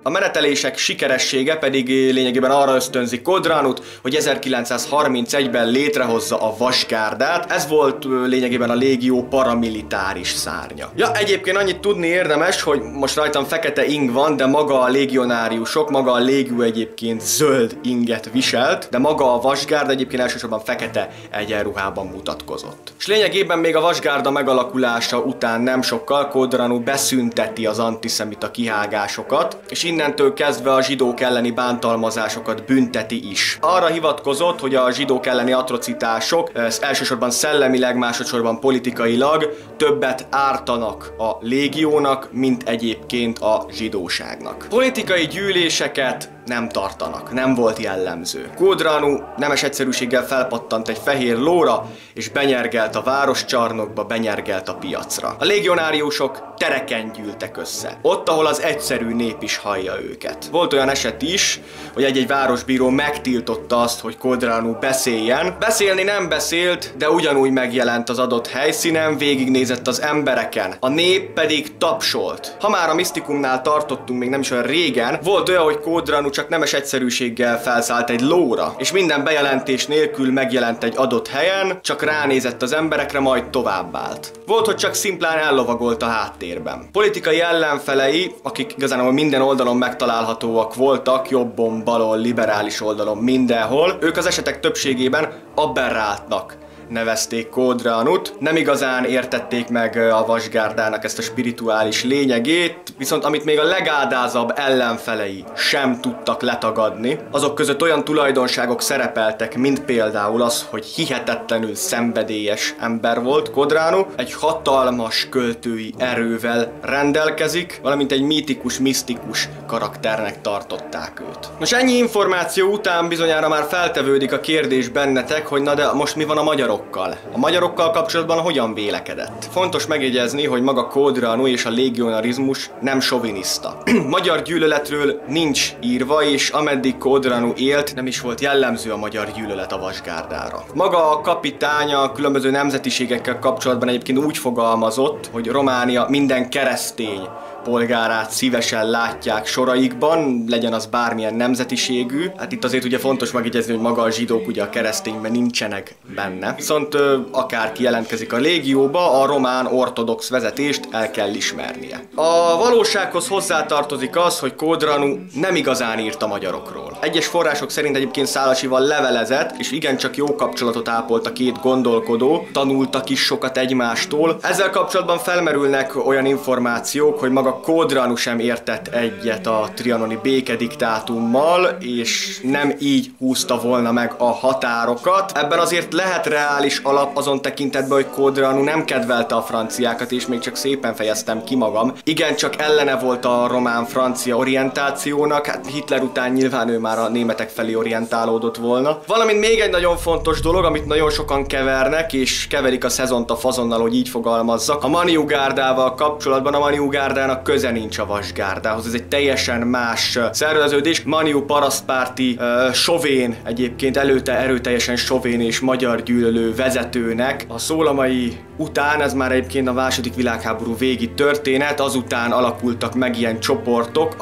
A menetelések sikeressége pedig lényegében arra ösztönzi Codranut, hogy 1931-ben létrehozza a vasgárdát. Ez volt lényegében a légió paramilitáris szárnya. Ja, egyébként annyit tudni érdemes, hogy most rajtam fekete ing van, de maga a légionáriusok, maga a légió egyébként zöld inget viselt, de maga a vasgárda egyébként elsősorban fekete egyenruhában mutatkozott. És lényegében még a vasgárda megalakulása után nem sokkal Codranu beszünteti az antiszemita kihágásokat, és innentől kezdve a zsidók elleni bántalmazásokat bünteti is. Arra hivatkozott, hogy a zsidók elleni atrocitások elsősorban szellemileg, másodszorban politikailag többet ártanak a légiónak, mint egyébként a zsidóságnak. Politikai gyűléseket nem tartanak, nem volt jellemző. Codranu nemes egyszerűséggel felpattant egy fehér lóra, és benyergelt a városcsarnokba, benyergelt a piacra. A légionáriusok tereken gyűltek össze, ott, ahol az egyszerű nép is hallja őket. Volt olyan eset is, hogy egy-egy városbíró megtiltotta azt, hogy Codranu beszéljen. Beszélni nem beszélt, de ugyanúgy megjelent az adott helyszínen, végignézett az embereken. A nép pedig tapsolt. Ha már a misztikumnál tartottunk még nem is olyan régen, volt olyan, hogy Codranu csak nemes egyszerűséggel felszállt egy lóra, és minden bejelentés nélkül megjelent egy adott helyen, csak ránézett az emberekre, majd továbbált. Volt, hogy csak szimplán ellovagolt a háttérben. Politikai ellenfelei, akik igazából minden oldalon megtalálhatóak voltak, jobbon, balon, liberális oldalon, mindenhol, ők az esetek többségében aberráltnak nevezték Codranut, nem igazán értették meg a vasgárdának ezt a spirituális lényegét, viszont amit még a legádázabb ellenfelei sem tudtak letagadni, azok között olyan tulajdonságok szerepeltek, mint például az, hogy hihetetlenül szenvedélyes ember volt Codranu, egy hatalmas költői erővel rendelkezik, valamint egy mítikus, misztikus karakternek tartották őt. Nos, ennyi információ után bizonyára már feltevődik a kérdés bennetek, hogy na de most mi van a magyarok? A magyarokkal kapcsolatban hogyan vélekedett? Fontos megjegyezni, hogy maga Codranu és a légionarizmus nem soviniszta. Magyar gyűlöletről nincs írva, és ameddig Codranu élt, nem is volt jellemző a magyar gyűlölet a vasgárdára. Maga a kapitánya a különböző nemzetiségekkel kapcsolatban egyébként úgy fogalmazott, hogy Románia minden keresztény polgárát szívesen látják soraikban, legyen az bármilyen nemzetiségű. Hát itt azért ugye fontos megjegyezni, hogy maga a zsidók ugye a keresztényben nincsenek benne. Viszont akárki jelentkezik a légióba, a román ortodox vezetést el kell ismernie. A valósághoz hozzátartozik az, hogy Codranu nem igazán írt a magyarokról. Egyes források szerint egyébként Szálasival levelezett, és igencsak jó kapcsolatot ápolt a két gondolkodó, tanultak is sokat egymástól. Ezzel kapcsolatban felmerülnek olyan információk, hogy maga Codranu sem értett egyet a trianoni békediktátummal, és nem így húzta volna meg a határokat. Ebben azért lehet reális alap azon tekintetben, hogy Codranu nem kedvelte a franciákat, és még csak szépen fejeztem ki magam. Igen, csak ellene volt a román-francia orientációnak, hát Hitler után nyilván ő már a németek felé orientálódott volna. Valamint még egy nagyon fontos dolog, amit nagyon sokan kevernek, és keverik a szezont a fazonnal, hogy így fogalmazzak. A Maniugárdával kapcsolatban a Maniugárdának köze nincs a vasgárdához, ez egy teljesen más szerveződés. Maniu parasztpárti sovén, egyébként előtte erőteljesen sovén és magyar gyűlölő vezetőnek a szólamai után, ez már egyébként a II. Világháború végi történet, azután alakultak meg ilyen csoportok,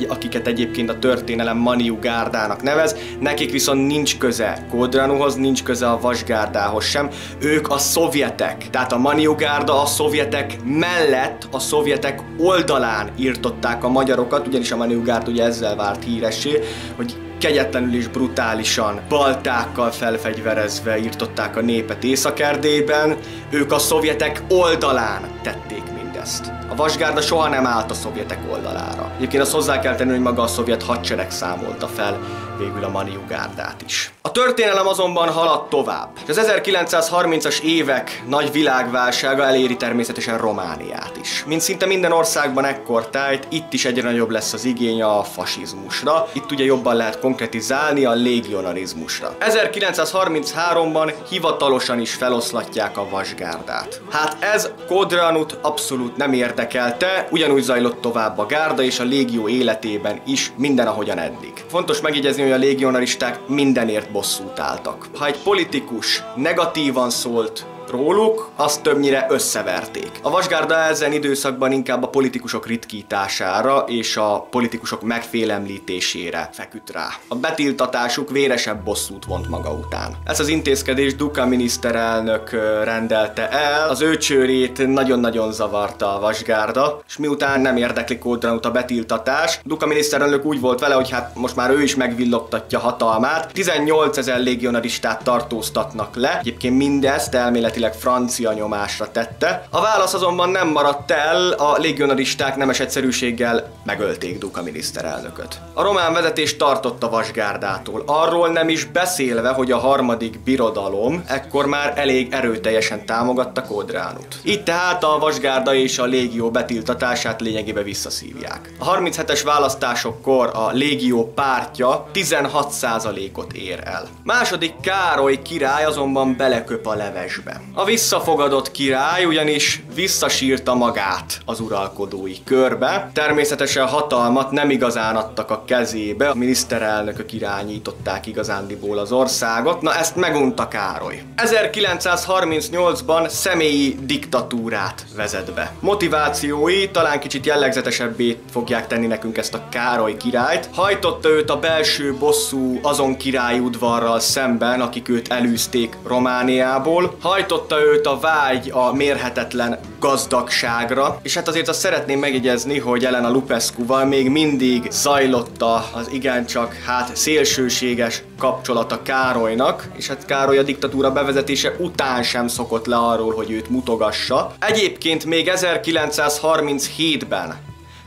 akiket egyébként a történelem Maniugárdának nevez, nekik viszont nincs köze Codranuhoz, nincs köze a vasgárdához sem, ők a szovjetek, tehát a Maniugárda a szovjetek mellett, a szovjetek oldalán írtották a magyarokat, ugyanis a Maniugárda ugye ezzel vált híressé, hogy kegyetlenül és brutálisan, baltákkal felfegyverezve írtották a népet Észak-Erdélyben, ők a szovjetek oldalán tették mindezt. A vasgárda soha nem állt a szovjetek oldalára. Egyébként azt hozzá kell tenni, hogy maga a szovjet hadsereg számolta fel végül a Maniugárdát is. A történelem azonban halad tovább. Az 1930-as évek nagy világválsága eléri természetesen Romániát is. Mint szinte minden országban ekkortájt, itt is egyre nagyobb lesz az igény a fasizmusra. Itt ugye jobban lehet konkretizálni a légionarizmusra. 1933-ban hivatalosan is feloszlatják a vasgárdát. Hát ez Codranut abszolút nem érdekelte, ugyanúgy zajlott tovább a gárda és a légió életében is minden ahogyan eddig. Fontos megjegyezni, hogy a légionaristák mindenért bosszút álltak. Ha egy politikus negatívan szólt róluk, azt többnyire összeverték. A vasgárda ezen időszakban inkább a politikusok ritkítására és a politikusok megfélemlítésére feküdt rá. A betiltatásuk véresebb bosszút vont maga után. Ezt az intézkedést Duka miniszterelnök rendelte el, az ő csőrét nagyon-nagyon zavarta a vasgárda, és miután nem érdekli Kodranut a betiltatás, Duka miniszterelnök úgy volt vele, hogy hát most már ő is megvillogtatja hatalmát, 18 000 légionaristát tartóztatnak le, egyébként mindezt elméletileg francia nyomásra tette. A válasz azonban nem maradt el, a légionaristák nemes egyszerűséggel megölték Duka miniszterelnököt. A román vezetés tartott a vasgárdától, arról nem is beszélve, hogy a harmadik birodalom ekkor már elég erőteljesen támogatta Kodranut. Így tehát a vasgárda és a légió betiltatását lényegében visszaszívják. A 37-es választásokkor a légió pártja 16%-ot ér el. Második Károly király azonban beleköp a levesbe. A visszafogadott király ugyanis visszasírta magát az uralkodói körbe. Természetesen hatalmat nem igazán adtak a kezébe, a miniszterelnökök irányították igazándiból az országot, na ezt megunta Károly. 1938-ban személyi diktatúrát vezet be. Motivációi talán kicsit jellegzetesebbé fogják tenni nekünk ezt a Károly királyt. Hajtotta őt a belső bosszú azon királyudvarral szemben, akik őt elűzték Romániából. Hajtotta őt a vágy a mérhetetlen gazdagságra, és hát azért azt szeretném megjegyezni, hogy Elena Lupescuval még mindig zajlott az igencsak szélsőséges kapcsolata Károlynak, és hát Károly a diktatúra bevezetése után sem szokott le arról, hogy őt mutogassa. Egyébként még 1937-ben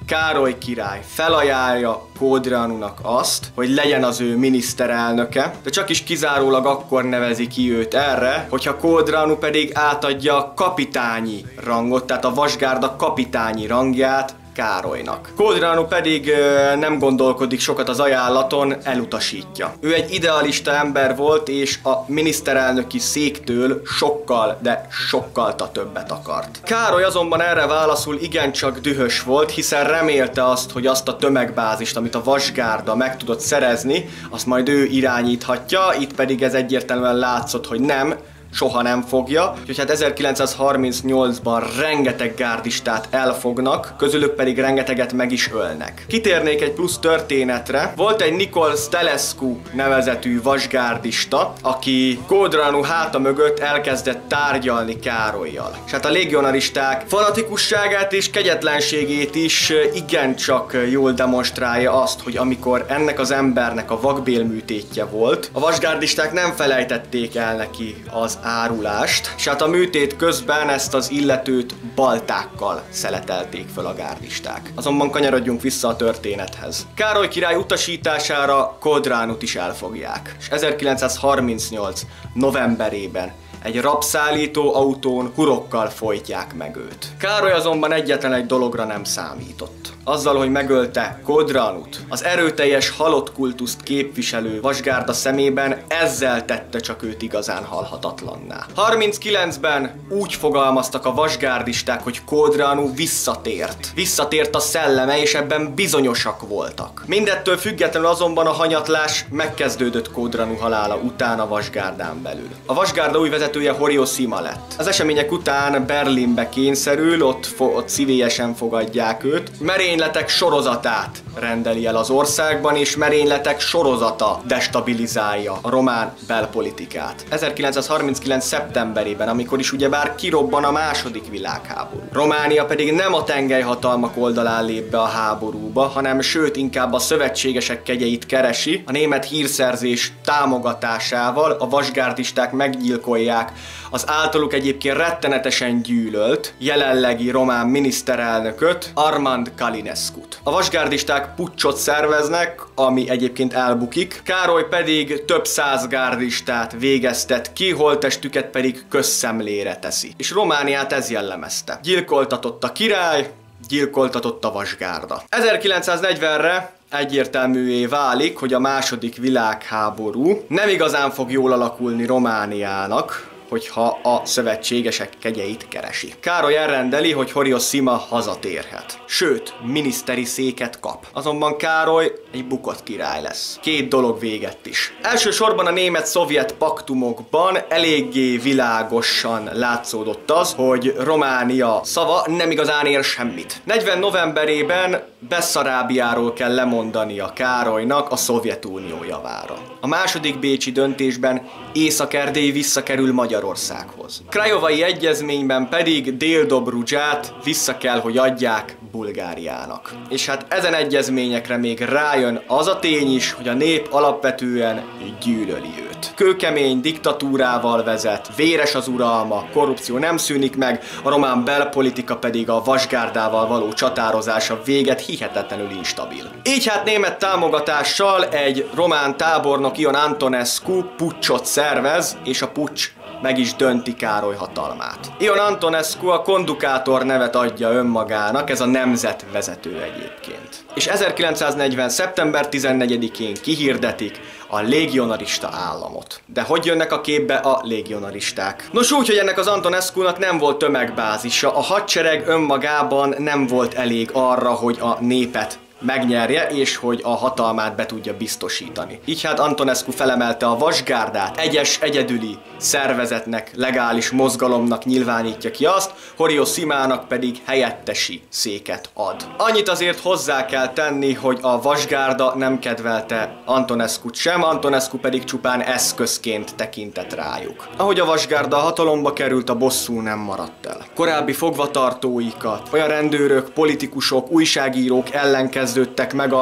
Károly király felajánlja Kodranunak azt, hogy legyen az ő miniszterelnöke, de csak is kizárólag akkor nevezi ki őt erre, hogyha Kodranu pedig átadja a kapitányi rangot, tehát a vasgárda kapitányi rangját Károlynak. Kodranu pedig nem gondolkodik sokat az ajánlaton, elutasítja. Ő egy idealista ember volt, és a miniszterelnöki széktől sokkal, de sokkal többet akart. Károly azonban erre válaszul igencsak dühös volt, hiszen remélte azt, hogy azt a tömegbázist, amit a vasgárda meg tudott szerezni, azt majd ő irányíthatja, itt pedig ez egyértelműen látszott, hogy nem, soha nem fogja, úgyhogy hát 1938-ban rengeteg gárdistát elfognak, közülük pedig rengeteget meg is ölnek. Kitérnék egy plusz történetre. Volt egy Nicol Stelescu nevezetű vasgárdista, aki Kodranu háta mögött elkezdett tárgyalni Károllyal. És hát a légionaristák fanatikusságát és kegyetlenségét is igencsak jól demonstrálja azt, hogy amikor ennek az embernek a vakbélműtétje volt, a vasgárdisták nem felejtették el neki az árulást, és hát a műtét közben ezt az illetőt baltákkal szeletelték föl a gárdisták. Azonban kanyarodjunk vissza a történethez. Károly király utasítására Kodranut is elfogják, és 1938 novemberében egy rabszállító autón hurokkal folytják meg őt. Károly azonban egyetlen egy dologra nem számított. Azzal, hogy megölte Kodranut, az erőteljes halott kultuszt képviselő vasgárda szemében ezzel tette csak őt igazán halhatatlanná. 39-ben úgy fogalmaztak a vasgárdisták, hogy Kodranu visszatért. Visszatért a szelleme, és ebben bizonyosak voltak. Mindettől függetlenül azonban a hanyatlás megkezdődött Kodranu halála után a vasgárdán belül. A vasgárda új vezetője Horio Sima lett. Az események után Berlinbe kényszerül, ott szívélyesen fogadják őt. Merényletek sorozatát rendeli el az országban, és merényletek sorozata destabilizálja a román belpolitikát. 1939. szeptemberében, amikor is ugyebár kirobban a második világháború. Románia pedig nem a tengelyhatalmak oldalán lép be a háborúba, hanem sőt inkább a szövetségesek kegyeit keresi, a német hírszerzés támogatásával a vasgárdisták meggyilkolják az általuk egyébként rettenetesen gyűlölt jelenlegi román miniszterelnököt, Armand Călinescut. A vasgárdisták puccsot szerveznek, ami egyébként elbukik, Károly pedig több száz gárdistát végeztet ki, holttestüket pedig közszemlére teszi. És Romániát ez jellemezte. Gyilkoltatott a király, gyilkoltatott a vasgárda. 1940-re egyértelművé válik, hogy a második világháború nem igazán fog jól alakulni Romániának, hogyha a szövetségesek kegyeit keresi. Károly elrendeli, hogy Horiosima hazatérhet. Sőt, miniszteri széket kap. Azonban Károly egy bukott király lesz. Két dolog végett is. Elsősorban a német-szovjet paktumokban eléggé világosan látszódott az, hogy Románia szava nem igazán ér semmit. 40 novemberében Besszarábiáról kell lemondania Károlynak a Szovjetunió javára. A második bécsi döntésben Észak-Erdély visszakerül Magyarországhoz. Krajovai egyezményben pedig Dél-Dobrudzsát vissza kell, hogy adják Bulgáriának. És hát ezen egyezményekre még rájön az a tény is, hogy a nép alapvetően gyűlöli őt. Kőkemény diktatúrával vezet, véres az uralma, korrupció nem szűnik meg, a román belpolitika pedig a vasgárdával való csatározása véget hihetetlenül instabil. Így hát német támogatással egy román tábornok, Ion Antonescu puccsot szervez, és a puccs meg is dönti Károly hatalmát. Ion Antonescu a kondukátor nevet adja önmagának, ez a nemzetvezető egyébként. És 1940. szeptember 14-én kihirdetik a légionarista államot. De hogy jönnek a képbe a légionaristák? Nos úgy, hogy ennek az Antonescunak nem volt tömegbázisa, a hadsereg önmagában nem volt elég arra, hogy a népet megnyerje, és hogy a hatalmát be tudja biztosítani. Így hát Antonescu felemelte a vasgárdát, egyedüli szervezetnek, legális mozgalomnak nyilvánítja ki azt, Horiosimának pedig helyettesi széket ad. Annyit azért hozzá kell tenni, hogy a vasgárda nem kedvelte Antonescut sem, Antonescu pedig csupán eszközként tekintett rájuk. Ahogy a vasgárda hatalomba került, a bosszú nem maradt el. Korábbi fogvatartóikat, olyan rendőrök, politikusok, újságírók ellen kezdődtek meg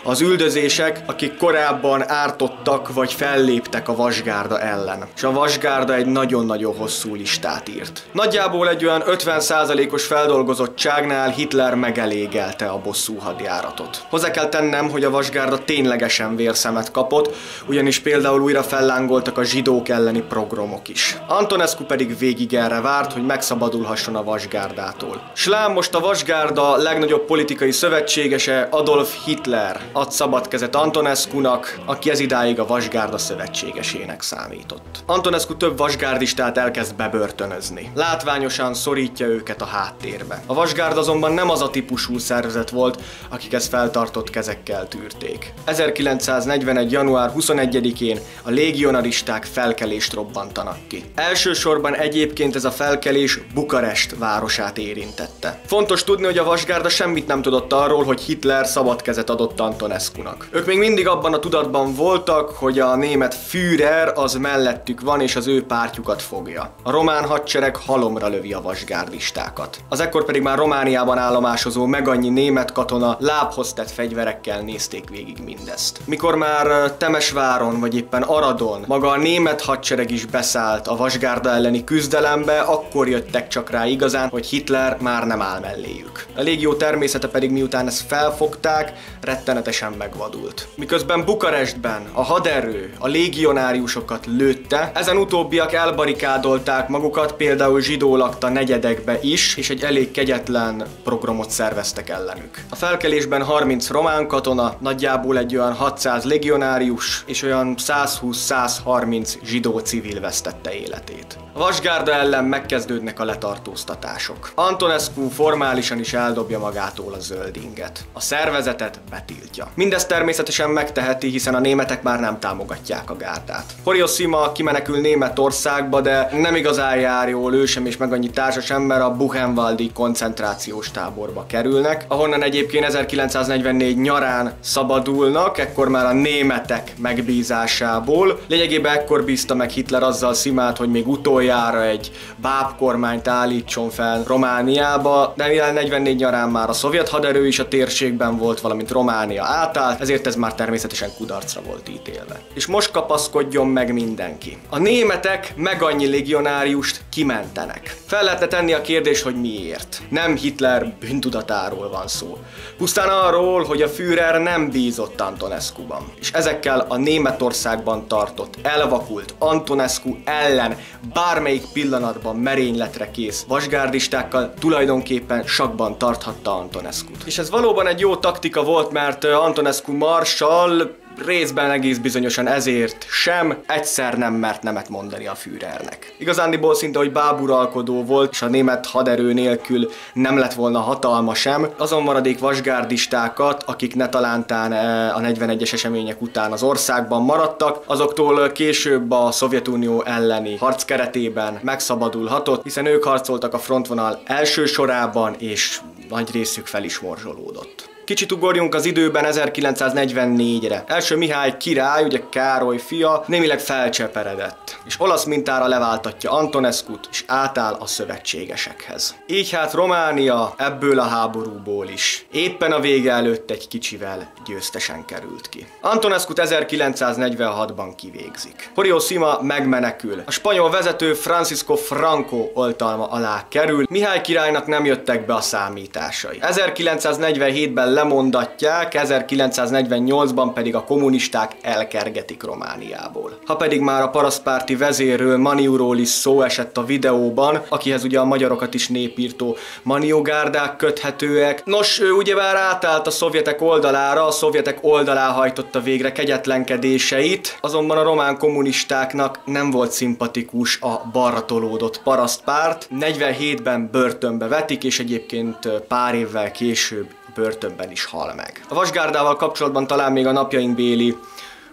az üldözések, akik korábban ártottak vagy felléptek a vasgárda ellen. És a vasgárda egy nagyon-nagyon hosszú listát írt. Nagyjából egy olyan 50%-os feldolgozottságnál Hitler megelégelte a bosszú hadjáratot. Hozzá kell tennem, hogy a vasgárda ténylegesen vérszemet kapott, ugyanis például újra fellángoltak a zsidók elleni progromok is. Antonescu pedig végig erre várt, hogy megszabadulhasson a vasgárdától. S lám most a vasgárda legnagyobb politikai szövetségese Adolf Hitler ad szabad kezet Antonescunak, aki ezidáig a vasgárda szövetségesének számított. Antonescu több vasgárdistát elkezd bebörtönözni. Látványosan szorítja őket a háttérbe. A vasgárda azonban nem az a típusú szervezet volt, akik ezt feltartott kezekkel tűrték. 1941. január 21-én a légionaristák felkelést robbantanak ki. Elsősorban egyébként ez a felkelés Bukarest városát érintette. Fontos tudni, hogy a vasgárda semmit nem tudott arról, hogy Hitler szabad kezet adott Antonescunak. Ők még mindig abban a tudatban voltak, hogy a német Führer az mellettük van, és az ő pártjukat fogja. A román hadsereg halomra lövi a vasgárdistákat. Az ekkor pedig már Romániában állomásozó meg annyi német katona lábhoz tett fegyverekkel nézték végig mindezt. Mikor már Temesváron vagy éppen Aradon maga a német hadsereg is beszállt a vasgárda elleni küzdelembe, akkor jöttek csak rá igazán, hogy Hitler már nem áll melléjük. A légió természete pedig miután ezt felfogták, rettenetesen megvadult. Miközben Bukarestben a haderő a légionáriusokat lőtte, ezen utóbbiak elbarikádolták magukat például zsidó lakta negyedekbe is, és egy elég kegyetlen programot szerveztek ellenük. A felkelésben 30 román katona, nagyjából egy olyan 600 légionárius és olyan 120-130 zsidó civil vesztette életét. A vasgárda ellen megkezdődnek a letartóztatások. Antonescu formálisan is eldobja magától a zöld inget. A szervezetet betiltja. Mindezt természetesen megteheti, hiszen a németek már nem támogatják a gárdát. Horiosima kimenekül Németországba, de nem igazán jár jól ő sem és meg annyi társa sem, mert a Buchenwaldi koncentrációs táborba kerülnek, ahonnan egyébként 1944 nyarán szabadulnak, ekkor már a németek megbízásából. Lényegében ekkor bízta meg Hitler azzal Simát, hogy még utoljára egy bábkormányt állítson fel Romániába, de mivel 44 nyarán már a szovjet haderő is a térségben volt, valamint Románia átállt, ezért ez már természetesen kudarcra volt ítélve. És most kapaszkodjon meg mindenki. A németek meg annyi légionáriust kimentenek. Fel lehetne tenni a kérdést, hogy miért. Nem Hitler bűntudatáról van szó. Pusztán arról, hogy a Führer nem bízott Antonescuban. És ezekkel a Németországban tartott, elvakult Antonescu ellen bármelyik pillanatban merényletre kész vasgárdistákkal tulajdonképpen sakban tarthatta Antonescut. És ez valóban egy jó taktika volt, mert Antonescu marsall részben egész bizonyosan ezért sem egyszer nem mert nemet mondani a Führernek. Igazándiból szinte, hogy báburalkodó volt, és a német haderő nélkül nem lett volna hatalma sem. Azon maradék vasgárdistákat, akik ne talántán a 41-es események után az országban maradtak, azoktól később a Szovjetunió elleni harc keretében megszabadulhatott, hiszen ők harcoltak a frontvonal első sorában, és nagy részük fel is morzsolódott. Kicsit ugorjunk az időben 1944-re. Első Mihály király, ugye Károly fia, némileg felcseperedett, és olasz mintára leváltatja Antonescut, és átáll a szövetségesekhez. Így hát Románia ebből a háborúból is éppen a vége előtt egy kicsivel győztesen került ki. Antonescut 1946-ban kivégzik. Horio Sima megmenekül. A spanyol vezető Francisco Franco oltalma alá kerül. Mihály királynak nem jöttek be a számításai. 1947-ben lemondatják, 1948-ban pedig a kommunisták elkergetik Romániából. Ha pedig már a parasztpárti vezérről, Maniuról is szó esett a videóban, akihez ugye a magyarokat is népírtó Maniugárdák köthetőek. Nos, ő ugyebár átállt a szovjetek oldalára, a szovjetek oldalá hajtotta végre kegyetlenkedéseit, azonban a román kommunistáknak nem volt szimpatikus a balra tolódott parasztpárt. 47-ben börtönbe vetik, és egyébként pár évvel később börtönben is hal meg. A vasgárdával kapcsolatban talán még a napjainkbéli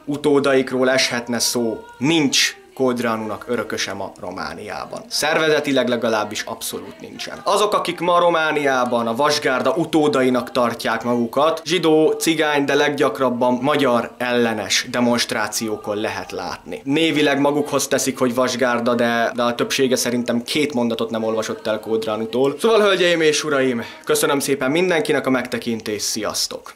utódaikról eshetne szó. Nincs Codranunak örököse ma Romániában. Szervezetileg legalábbis abszolút nincsen. Azok, akik ma Romániában a vasgárda utódainak tartják magukat, zsidó, cigány, de leggyakrabban magyar ellenes demonstrációkon lehet látni. Névileg magukhoz teszik, hogy vasgárda, de a többsége szerintem 2 mondatot nem olvasott el Codranutól. Szóval, hölgyeim és uraim, köszönöm szépen mindenkinek a megtekintést, sziasztok!